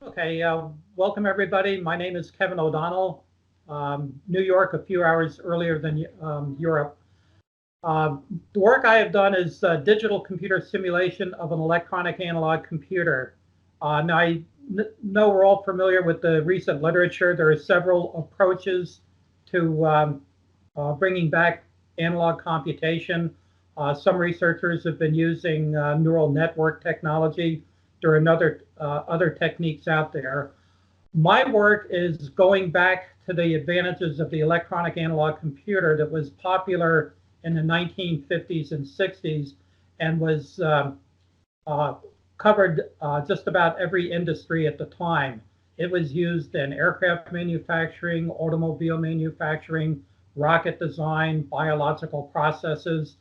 Okay, welcome everybody. My name is Kevin O'Donnell. New York, a few hours earlier than Europe. The work I have done is digital computer simulation of an electronic analog computer. Now, I know we're all familiar with the recent literature. There are several approaches to bringing back analog computation. Some researchers have been using neural network technology. There are other techniques out there. My work is going back to the advantages of the electronic analog computer that was popular in the 1950s and 60s and was uh, covered just about every industry at the time. It was used in aircraft manufacturing, automobile manufacturing, rocket design, biological processes.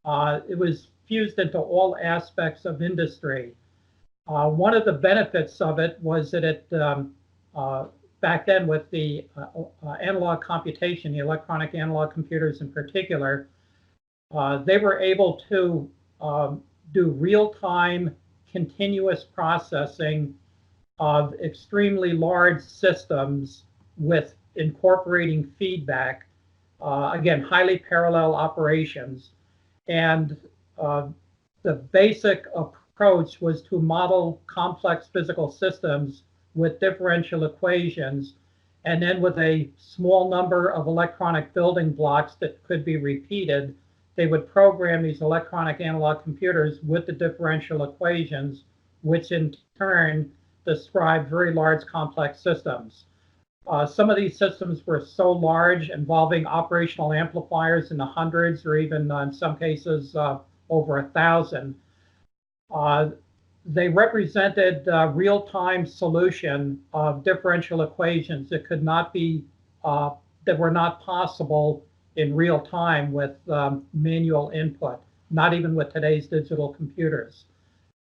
It was fused into all aspects of industry. One of the benefits of it was that uh, back then with the analog computation, the electronic analog computers in particular, they were able to do real-time continuous processing of extremely large systems with incorporating feedback, again, highly parallel operations. And uh, the basic approach was to model complex physical systems with differential equations, and then with a small number of electronic building blocks that could be repeated, they would program these electronic analog computers with the differential equations, which in turn describe very large complex systems. Some of these systems were so large, involving operational amplifiers in the hundreds, or even in some cases over 1,000. Uh, they represented real-time solution of differential equations that could not be that were not possible in real time with manual input, not even with today's digital computers.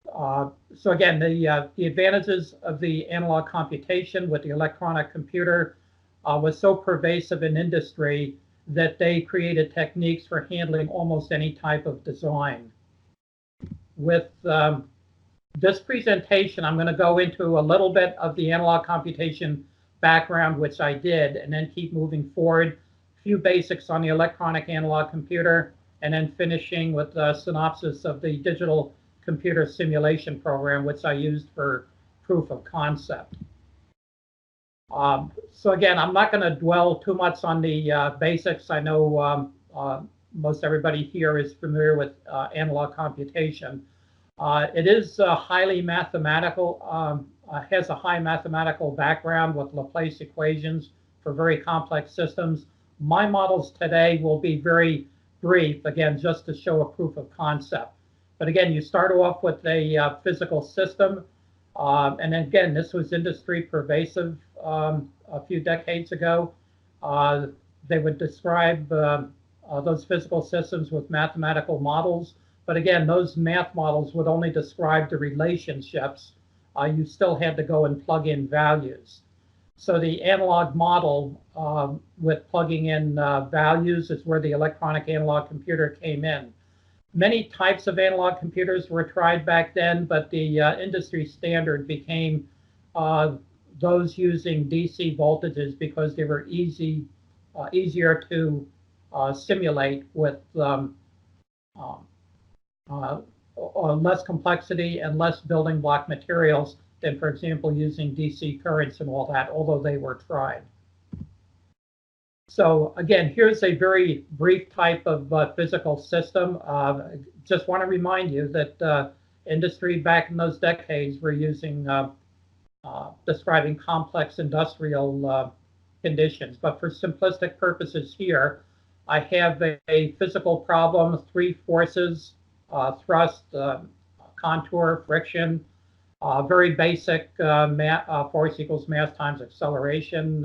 So again, the advantages of the analog computation with the electronic computer was so pervasive in industry that they created techniques for handling almost any type of design. With this presentation, I'm going to go into a little bit of the analog computation background, which I did, and then keep moving forward. A few basics on the electronic analog computer, and then finishing with a synopsis of the digital computer simulation program, which I used for proof of concept. So again, I'm not going to dwell too much on the basics. I know most everybody here is familiar with analog computation. It is highly mathematical, has a high mathematical background with Laplace equations for very complex systems. My models today will be very brief, again, just to show a proof of concept. But again, you start off with a physical system. And again, this was industry pervasive a few decades ago. They would describe those physical systems with mathematical models. But again, those math models would only describe the relationships. You still had to go and plug in values. So the analog model with plugging in values is where the electronic analog computer came in. Many types of analog computers were tried back then, but the industry standard became those using DC voltages because they were easier to simulate with less complexity and less building block materials than, for example, using DC currents and all that, although they were tried. So again, here's a very brief type of physical system. Just want to remind you that industry back in those decades were using describing complex industrial conditions. But for simplistic purposes here, I have a physical problem, three forces, thrust, contour, friction, very basic force equals mass times acceleration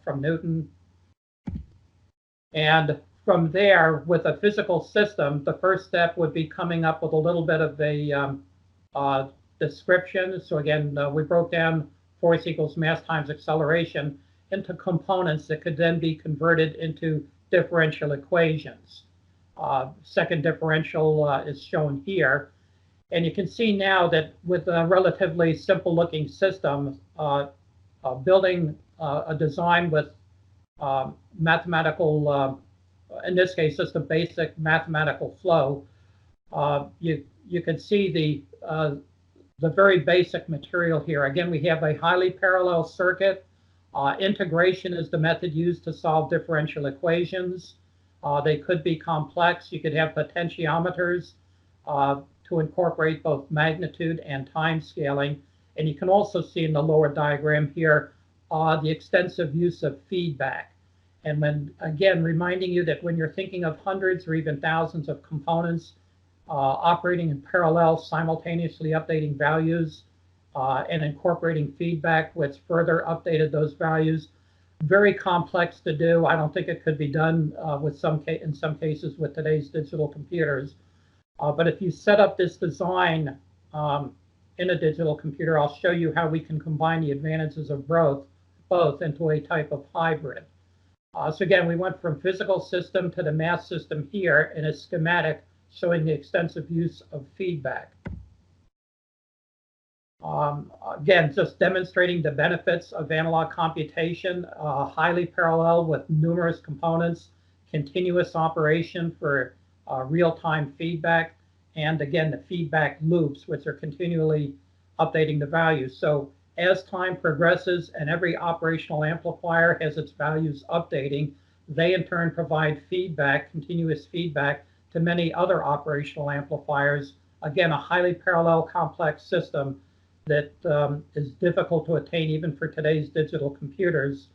from Newton. And from there, with a physical system, the first step would be coming up with a little bit of a description. So again, we broke down force equals mass times acceleration into components that could then be converted into differential equations. Second differential is shown here. And you can see now that with a relatively simple looking system, building a design with mathematical, in this case, just a basic mathematical flow, you can see the very basic material here. Again, we have a highly parallel circuit. Integration is the method used to solve differential equations. They could be complex. You could have potentiometers to incorporate both magnitude and time scaling. And you can also see in the lower diagram here the extensive use of feedback. And when, again, reminding you that when you're thinking of hundreds or even thousands of components operating in parallel, simultaneously updating values and incorporating feedback, which further updated those values, very complex to do. I don't think it could be done in some cases with today's digital computers. But if you set up this design in a digital computer, I'll show you how we can combine the advantages of both into a type of hybrid. So again, we went from physical system to the math system here in a schematic showing the extensive use of feedback. Again, just demonstrating the benefits of analog computation, highly parallel with numerous components, continuous operation for real-time feedback, and again, the feedback loops, which are continually updating the values. So as time progresses and every operational amplifier has its values updating, they in turn provide feedback, continuous feedback, to many other operational amplifiers. Again, a highly parallel complex system that is difficult to attain even for today's digital computers.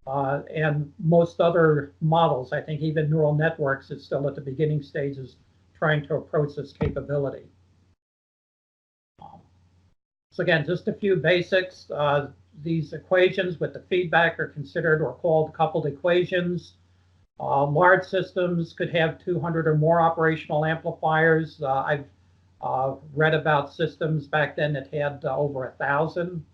And most other models, I think even neural networks, is still at the beginning stages trying to approach this capability. So again, just a few basics. These equations with the feedback are considered or called coupled equations. Large systems could have 200 or more operational amplifiers. I've read about systems back then that had over 1,000.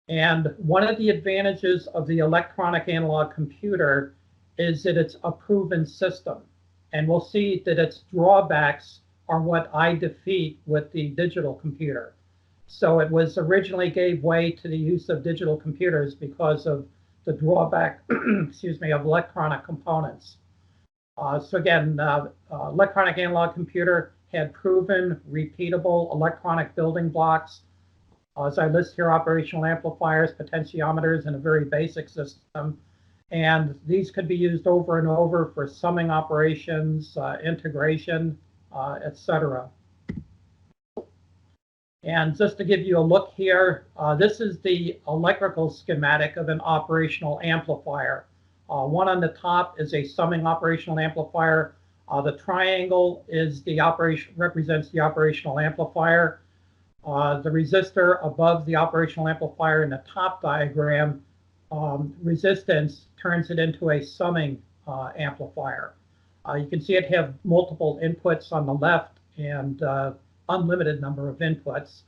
And one of the advantages of the electronic analog computer is that it's a proven system. And we'll see that its drawbacks are what I defeat with the digital computer. So it was originally gave way to the use of digital computers because of the drawback, excuse me, of electronic components. So again, electronic analog computer had proven, repeatable electronic building blocks. As I list here, operational amplifiers, potentiometers, and a very basic system. And these could be used over and over for summing operations, integration, etc. And just to give you a look here, this is the electrical schematic of an operational amplifier. One on the top is a summing operational amplifier. The triangle is represents the operational amplifier. The resistor above the operational amplifier in the top diagram, resistance turns it into a summing amplifier. You can see it have multiple inputs on the left and unlimited number of inputs.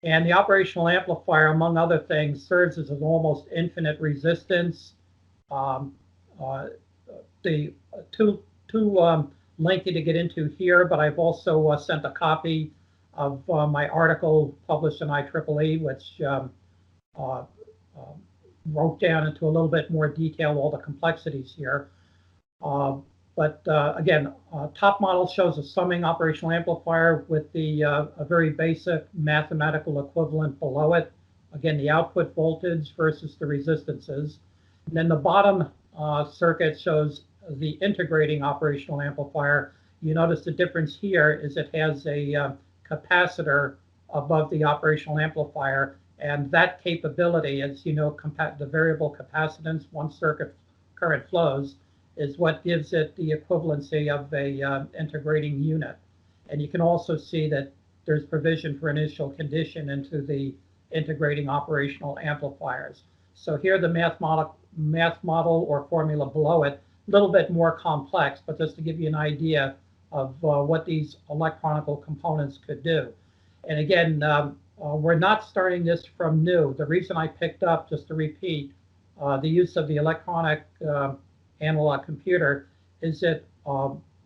And the operational amplifier, among other things, serves as an almost infinite resistance. The too lengthy to get into here, but I've also sent a copy of my article published in IEEE, which wrote down into a little bit more detail all the complexities here. But again, top model shows a summing operational amplifier with a very basic mathematical equivalent below it. Again, the output voltage versus the resistances. And then the bottom circuit shows the integrating operational amplifier. You notice the difference here is it has a capacitor above the operational amplifier. And that capability, as you know, the variable capacitance, once circuit current flows, is what gives it the equivalency of a integrating unit. And you can also see that there's provision for initial condition into the integrating operational amplifiers. So here the math model or formula below it, a little bit more complex, but just to give you an idea of what these electronical components could do. And again, we're not starting this from new. The reason I picked up, just to repeat, the use of the electronic analog computer is that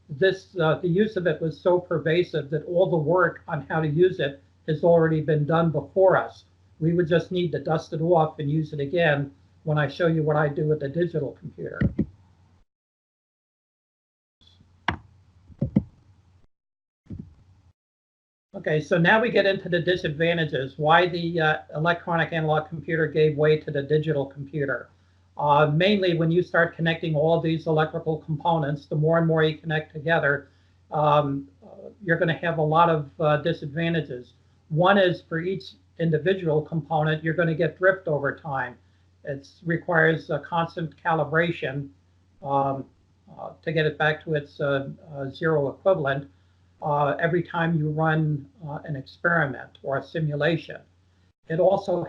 the use of it was so pervasive that all the work on how to use it has already been done before us. We would just need to dust it off and use it again when I show you what I do with the digital computer. Okay, so now we get into the disadvantages, why the electronic analog computer gave way to the digital computer. Mainly when you start connecting all of these electrical components, the more and more you connect together, you're going to have a lot of disadvantages. One is for each individual component, you're going to get drift over time. It requires a constant calibration to get it back to its zero equivalent every time you run an experiment or a simulation. It also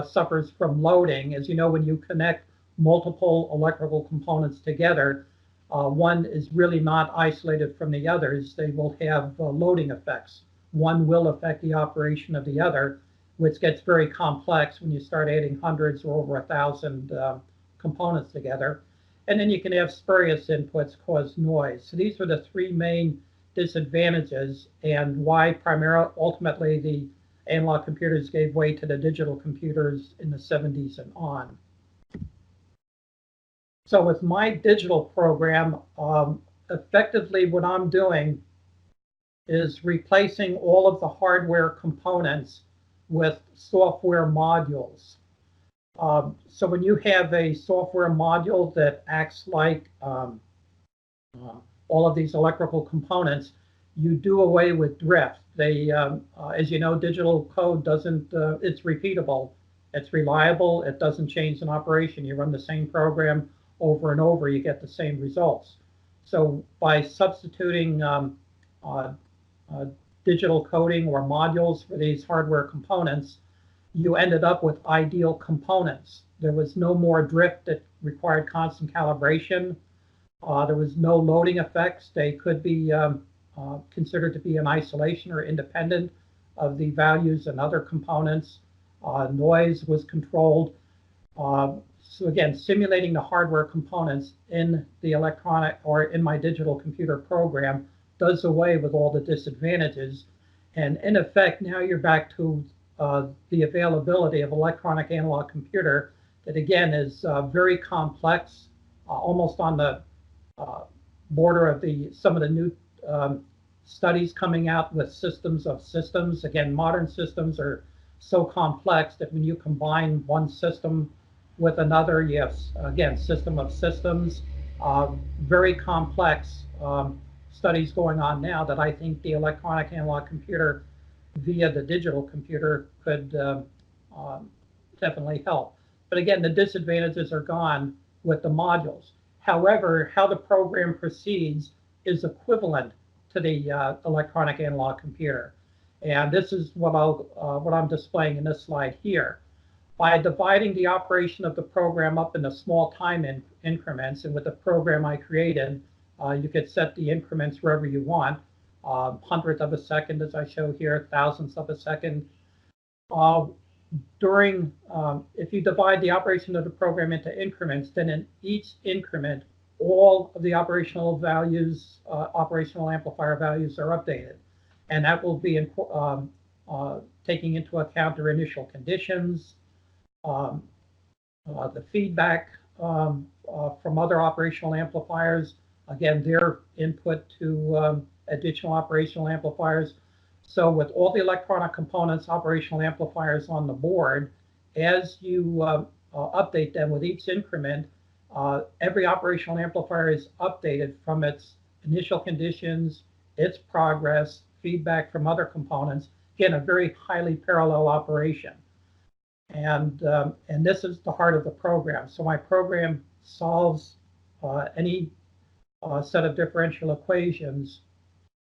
suffers from loading. As you know, when you connect multiple electrical components together, one is really not isolated from the others. They will have loading effects. One will affect the operation of the other, which gets very complex when you start adding hundreds or over 1,000 components together. And then you can have spurious inputs cause noise. So these are the three main disadvantages, and why ultimately the analog computers gave way to the digital computers in the 70s and on. So with my digital program, effectively what I'm doing is replacing all of the hardware components with software modules. So when you have a software module that acts like all of these electrical components, you do away with drift. As you know, digital code it's repeatable, it's reliable, it doesn't change in operation. You run the same program over and over, you get the same results. So by substituting digital coding or modules for these hardware components, you ended up with ideal components. There was no more drift that required constant calibration. There was no loading effects. They could be considered to be in isolation or independent of the values and other components. Noise was controlled. So again, simulating the hardware components in the electronic or in my digital computer program does away with all the disadvantages. And in effect, now you're back to the availability of electronic analog computer that again is very complex, almost on the border of some of the new studies coming out with systems of systems. Again, modern systems are so complex that when you combine one system with another, you have, again, system of systems, very complex studies going on now that I think the electronic analog computer via the digital computer could definitely help. But again, the disadvantages are gone with the modules. However, how the program proceeds is equivalent to the electronic analog computer. And this is what I'm displaying in this slide here. By dividing the operation of the program up into small time increments, and with the program I created, you could set the increments wherever you want, hundredth of a second, as I show here, thousandths of a second. If you divide the operation of the program into increments, then in each increment, all of the operational values, operational amplifier values are updated. And that will be taking into account their initial conditions, the feedback from other operational amplifiers, again, their input to additional operational amplifiers. So with all the electronic components, operational amplifiers on the board, as you update them with each increment, every operational amplifier is updated from its initial conditions, its progress, feedback from other components. Again, a very highly parallel operation. And this is the heart of the program. So my program solves any set of differential equations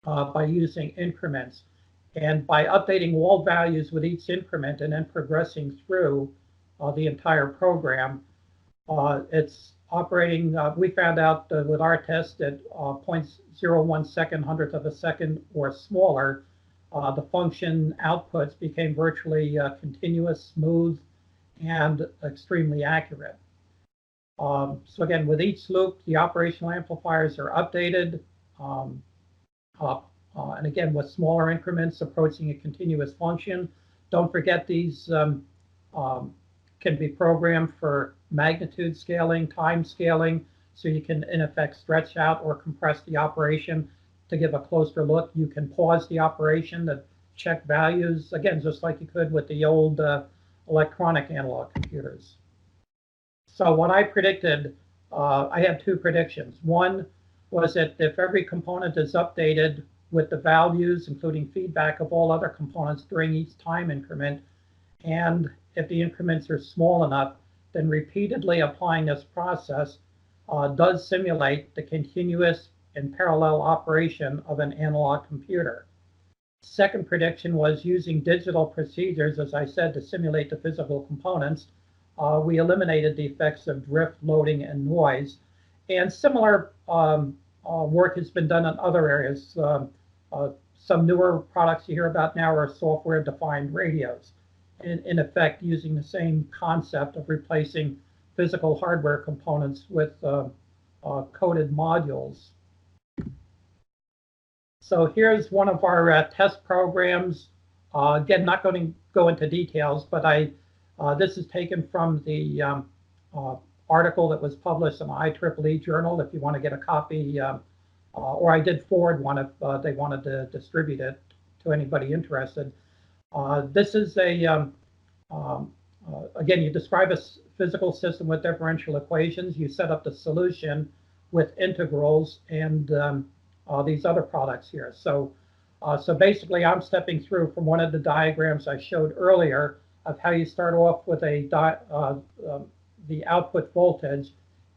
by using increments. And by updating all values with each increment and then progressing through the entire program, it's operating, we found out with our test at 0.01 second, hundredth of a second or smaller, the function outputs became virtually continuous, smooth, and extremely accurate. So again, with each loop, the operational amplifiers are updated. up. And again, with smaller increments approaching a continuous function. Don't forget these can be programmed for magnitude scaling, time scaling, so you can in effect stretch out or compress the operation to give a closer look. You can pause the operation to check values, again, just like you could with the old electronic analog computers. So what I predicted, I had two predictions. One was that if every component is updated with the values, including feedback of all other components during each time increment, and if the increments are small enough, then repeatedly applying this process does simulate the continuous and parallel operation of an analog computer. Second prediction was using digital procedures, as I said, to simulate the physical components. We eliminated the effects of drift, loading, and noise. And similar work has been done in other areas. Some newer products you hear about now are software-defined radios, in effect using the same concept of replacing physical hardware components with coded modules. So here's one of our test programs. Again, not going to go into details, but this is taken from the article that was published in the IEEE journal. If you want to get a copy, or I did forward one if they wanted to distribute it to anybody interested. This is a, again, you describe a physical system with differential equations. You set up the solution with integrals and these other products here. So basically, I'm stepping through from one of the diagrams I showed earlier of how you start off with the output voltage,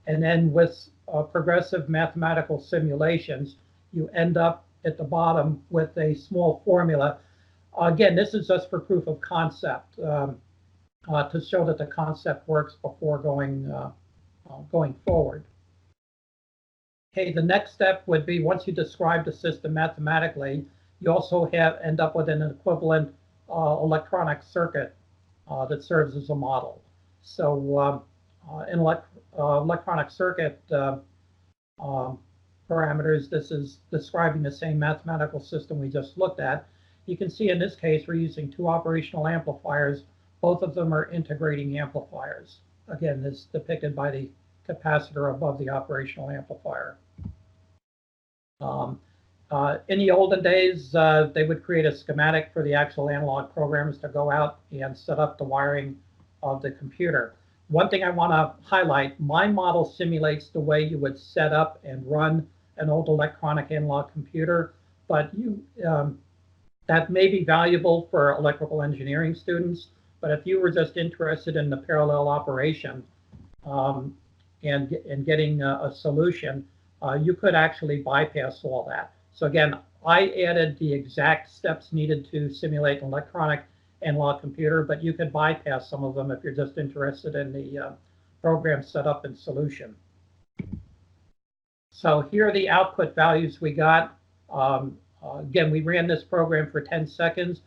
and then with progressive mathematical simulations, you end up at the bottom with a small formula. Again, this is just for proof of concept to show that the concept works before going forward. Okay, the next step would be, once you describe the system mathematically, you also end up with an equivalent electronic circuit that serves as a model. So in electronic circuit parameters, this is describing the same mathematical system we just looked at. You can see in this case we're using two operational amplifiers. Both of them are integrating amplifiers. Again, this is depicted by the capacitor above the operational amplifier. In the olden days, they would create a schematic for the actual analog programs to go out and set up the wiring of the computer. One thing I want to highlight, my model simulates the way you would set up and run an old electronic analog computer, but that may be valuable for electrical engineering students. But if you were just interested in the parallel operation and getting a solution, you could actually bypass all that. So again, I added the exact steps needed to simulate an electronic analog computer, but you could bypass some of them if you're just interested in the program setup and solution. So here are the output values we got. Again, we ran this program for 10 seconds.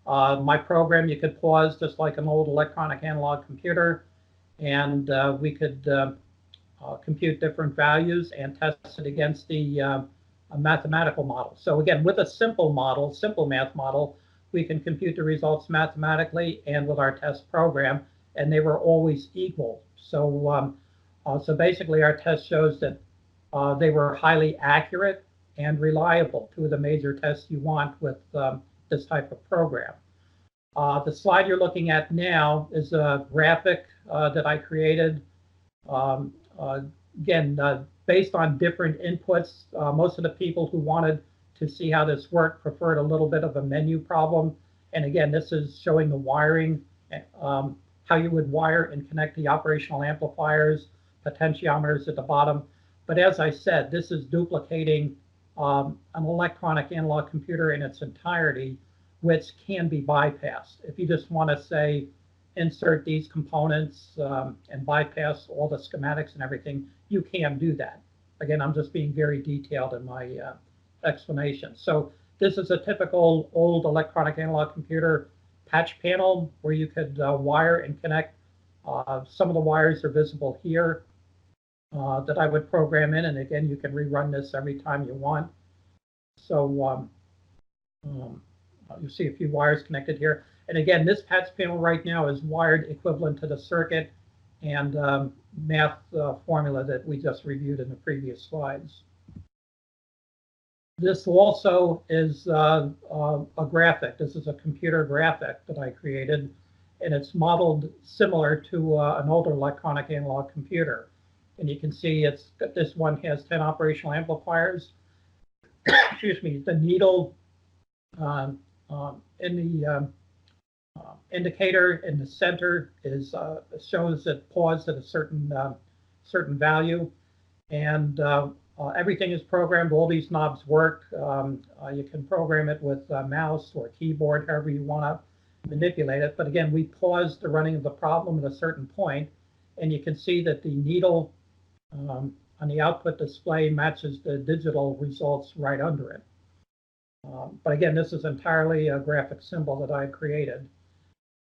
My program, you could pause just like an old electronic analog computer, and we could compute different values and test it against the mathematical model. So again, with a simple model, simple math model, we can compute the results mathematically and with our test program, and they were always equal. So, so basically our test shows that they were highly accurate and reliable, two of the major tests you want with this type of program. The slide you're looking at now is a graphic that I created. Again, based on different inputs, most of the people who wanted to see how this worked preferred a little bit of a menu problem. And again, this is showing the wiring, how you would wire and connect the operational amplifiers, potentiometers at the bottom. But as I said, this is duplicating an electronic analog computer in its entirety, which can be bypassed. If you just want to say, insert these components and bypass all the schematics and everything, you can do that. Again, I'm just being very detailed in my explanation. So this is a typical old electronic analog computer patch panel where you could wire and connect. Some of the wires are visible here that I would program in, and again, you can rerun this every time you want. So you see a few wires connected here. And again, this patch panel right now is wired equivalent to the circuit and math formula that we just reviewed in the previous slides. This also is a graphic. This is a computer graphic that I created, and it's modeled similar to an older electronic analog computer. And you can see this one has 10 operational amplifiers. Excuse me, the needle in the indicator in the center is shows it paused at a certain value, and everything is programmed. All these knobs work. You can program it with a mouse or keyboard, however you want to manipulate it. But again, we paused the running of the problem at a certain point, and you can see that the needle on the output display matches the digital results right under it. But again, this is entirely a graphic symbol that I created.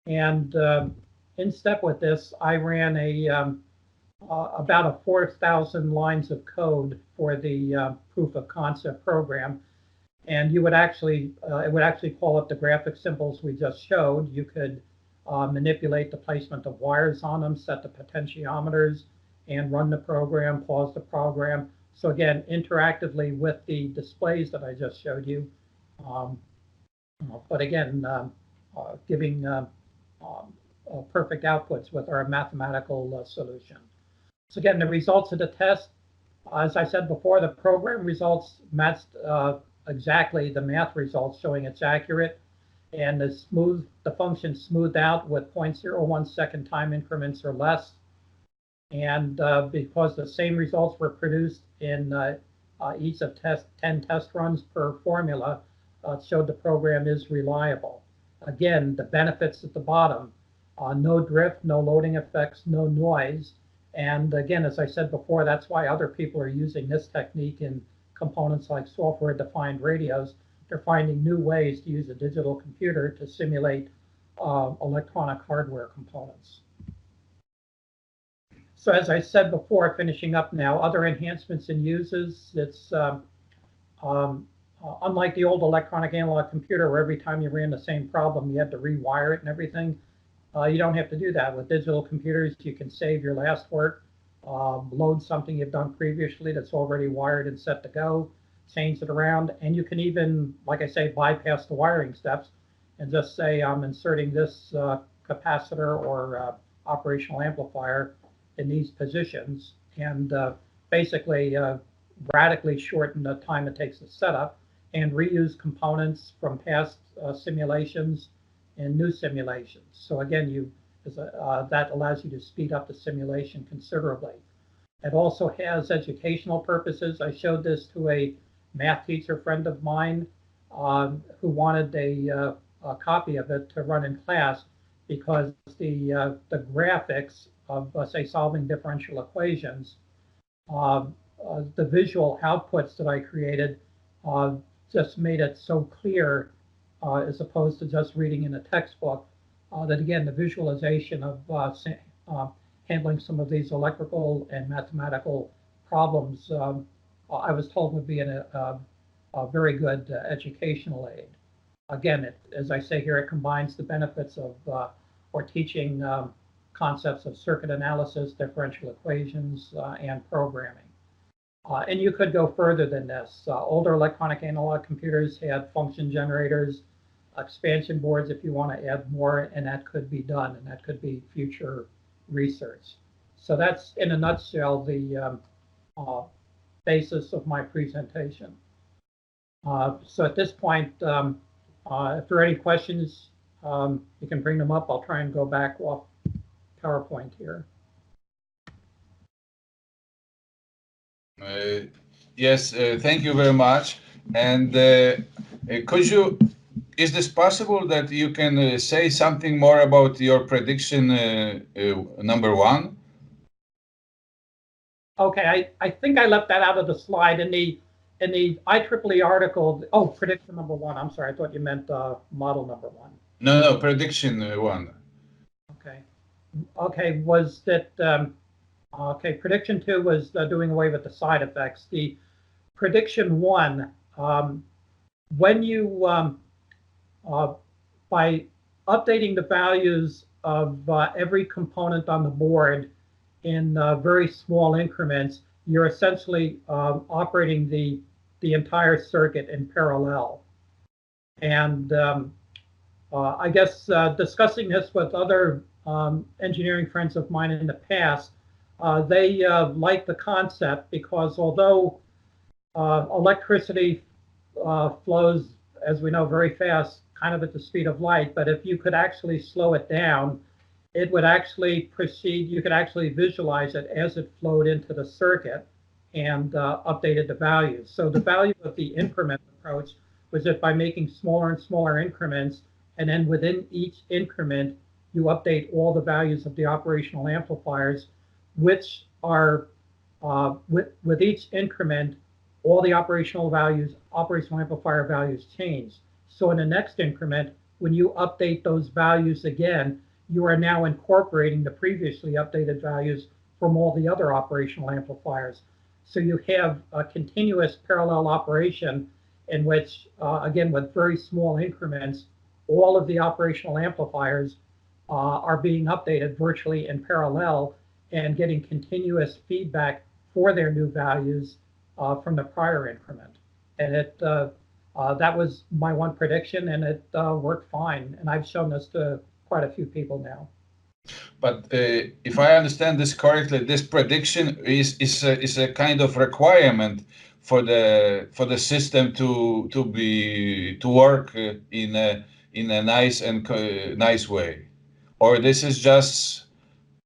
And in step with this, I ran about 4,000 lines of code for the proof of concept program. And you would actually, it would actually call up the graphic symbols we just showed. You could manipulate the placement of wires on them, set the potentiometers, and run the program, pause the program. So again, interactively with the displays that I just showed you. But again, giving perfect outputs with our mathematical solution. So again, the results of the test, as I said before, the program results matched exactly the math results, showing it's accurate, and the function smoothed out with 0.01 second time increments or less. And because the same results were produced in each of 10 test runs per formula, showed the program is reliable. Again, the benefits at the bottom, no drift, no loading effects, no noise. And again, as I said before, that's why other people are using this technique in components like software-defined radios. They're finding new ways to use a digital computer to simulate electronic hardware components. So as I said before, finishing up now, other enhancements and uses, it's unlike the old electronic analog computer where every time you ran the same problem, you had to rewire it and everything. You don't have to do that. With digital computers, you can save your last work, load something you've done previously that's already wired and set to go, change it around, and you can even, like I say, bypass the wiring steps and just say I'm inserting this capacitor or operational amplifier in these positions, and basically radically shorten the time it takes to set up and reuse components from past simulations and new simulations. So again, that allows you to speed up the simulation considerably. It also has educational purposes. I showed this to a math teacher friend of mine who wanted a copy of it to run in class because the graphics of, say, solving differential equations, the visual outputs that I created just made it so clear as opposed to just reading in a textbook that, again, the visualization of handling some of these electrical and mathematical problems, I was told would be a very good educational aid. Again, as I say here, it combines the benefits of for teaching concepts of circuit analysis, differential equations, and programming. And you could go further than this. Older electronic analog computers had function generators, expansion boards if you want to add more, and that could be done, and that could be future research. So that's, in a nutshell, the basis of my presentation. So at this point, if there are any questions, you can bring them up. I'll try and go back off PowerPoint here. Yes, thank you very much. And is this possible that you can say something more about your prediction number one? Okay, I think I left that out of the slide in the IEEE article. Oh, prediction number one. I'm sorry, I thought you meant model number one. No, prediction one. Okay. Okay, was that okay? Prediction two was doing away with the side effects. The prediction one when you by updating the values of every component on the board in very small increments, you're essentially operating the entire circuit in parallel. And I guess discussing this with other engineering friends of mine in the past, they like the concept because although electricity flows, as we know, very fast, kind of at the speed of light, but if you could actually slow it down, it would actually proceed, you could actually visualize it as it flowed into the circuit and updated the values. So the value of the increment approach was that by making smaller and smaller increments, and then within each increment, you update all the values of the operational amplifiers, which are, with each increment, all the operational amplifier values change. So in the next increment, when you update those values again, you are now incorporating the previously updated values from all the other operational amplifiers. So you have a continuous parallel operation in which, again, with very small increments, all of the operational amplifiers are being updated virtually in parallel and getting continuous feedback for their new values from the prior increment. And that was my one prediction, and it worked fine. And I've shown this to quite a few people now. But if I understand this correctly, this prediction is a kind of requirement for the system to work in a nice way, or this is just,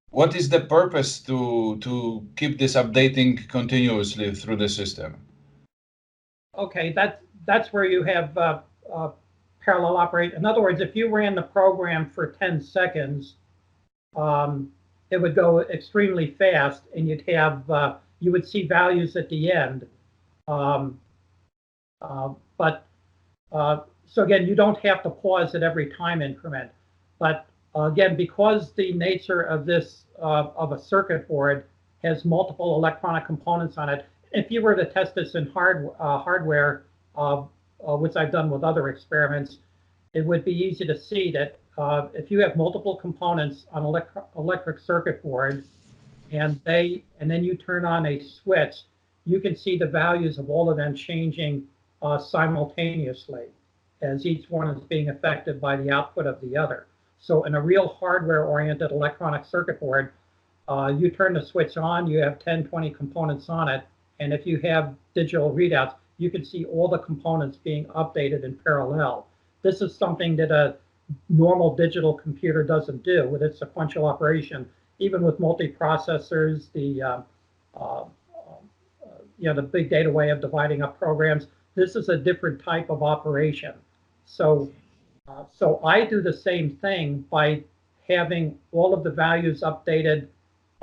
what is the purpose to keep this updating continuously through the system? Okay, that's where you have parallel operate. In other words, if you ran the program for 10 seconds, it would go extremely fast, and you would see values at the end. So again, you don't have to pause at every time increment. But again, because the nature of this of a circuit board has multiple electronic components on it, if you were to test this in hardware, which I've done with other experiments, it would be easy to see that if you have multiple components on electric circuit board, and then you turn on a switch, you can see the values of all of them changing simultaneously as each one is being affected by the output of the other. So in a real hardware-oriented electronic circuit board, you turn the switch on, you have 10, 20 components on it, and if you have digital readouts, you can see all the components being updated in parallel. This is something that a normal digital computer doesn't do with its sequential operation. Even with multiprocessors, the big data way of dividing up programs, this is a different type of operation. So I do the same thing by having all of the values updated.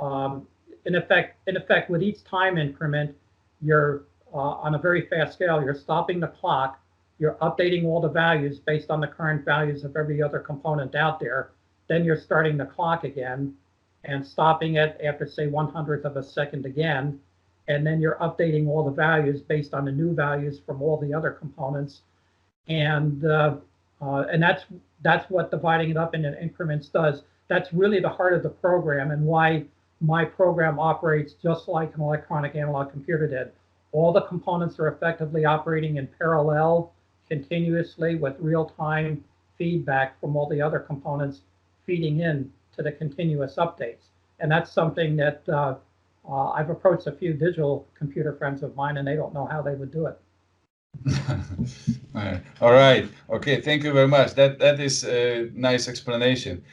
In effect, with each time increment, you're on a very fast scale, you're stopping the clock, you're updating all the values based on the current values of every other component out there. Then you're starting the clock again and stopping it after, say, 1/100th of a second again. And then you're updating all the values based on the new values from all the other components. And that's what dividing it up into increments does. That's really the heart of the program, and why my program operates just like an electronic analog computer did. All the components are effectively operating in parallel, continuously, with real-time feedback from all the other components feeding in to the continuous updates. And that's something that I've approached a few digital computer friends of mine, and they don't know how they would do it. All right. Okay. Thank you very much. That is a nice explanation.